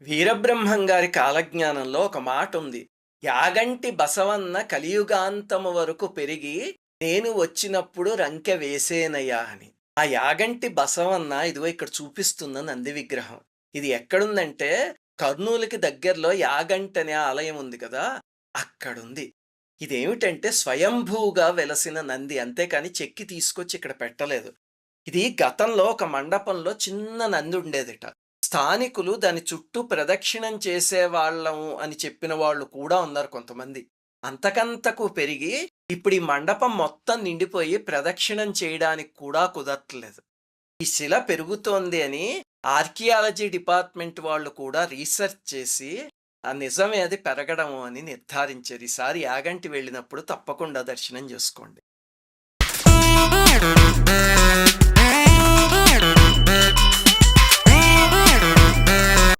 వీరబ్రహ్మం గారి కాలజ్ఞానంలో ఒక మాట ఉంది. యాగంటి బసవన్న కలియుగాంతము వరకు పెరిగి నేను వచ్చినప్పుడు రంకె వేసేనయ్యా అని. ఆ యాగంటి బసవన్న ఇదిగో ఇక్కడ చూపిస్తున్న నంది విగ్రహం. ఇది ఎక్కడుందంటే కర్నూలుకి దగ్గరలో యాగంటి అనే ఆలయం ఉంది కదా! అక్కడుంది. ఇదేమిటంటే స్వయంభూగా వెలసిన నంది. అంతేకాని చెక్కి తీసుకొచ్చి ఇక్కడ పెట్టలేదు. ఇది గతంలో ఒక మండపంలో చిన్న నంది ఉండేదిట. స్థానికులు దాని చుట్టూ ప్రదక్షిణం చేసేవాళ్ళం అని చెప్పిన వాళ్ళు కూడా ఉన్నారు కొంతమంది. అంతకంతకు పెరిగి ఇప్పుడు ఈ మండపం మొత్తం నిండిపోయి ప్రదక్షిణం చేయడానికి కూడా కుదరట్లేదు. ఈ శిల పెరుగుతోంది అని ఆర్కియాలజీ డిపార్ట్మెంట్ వాళ్ళు కూడా రీసెర్చ్ చేసి నిజమే అది పెరగడం అని నిర్ధారించారు. ఈసారి యాగంటి వెళ్ళినప్పుడు తప్పకుండా దర్శనం చేసుకోండి.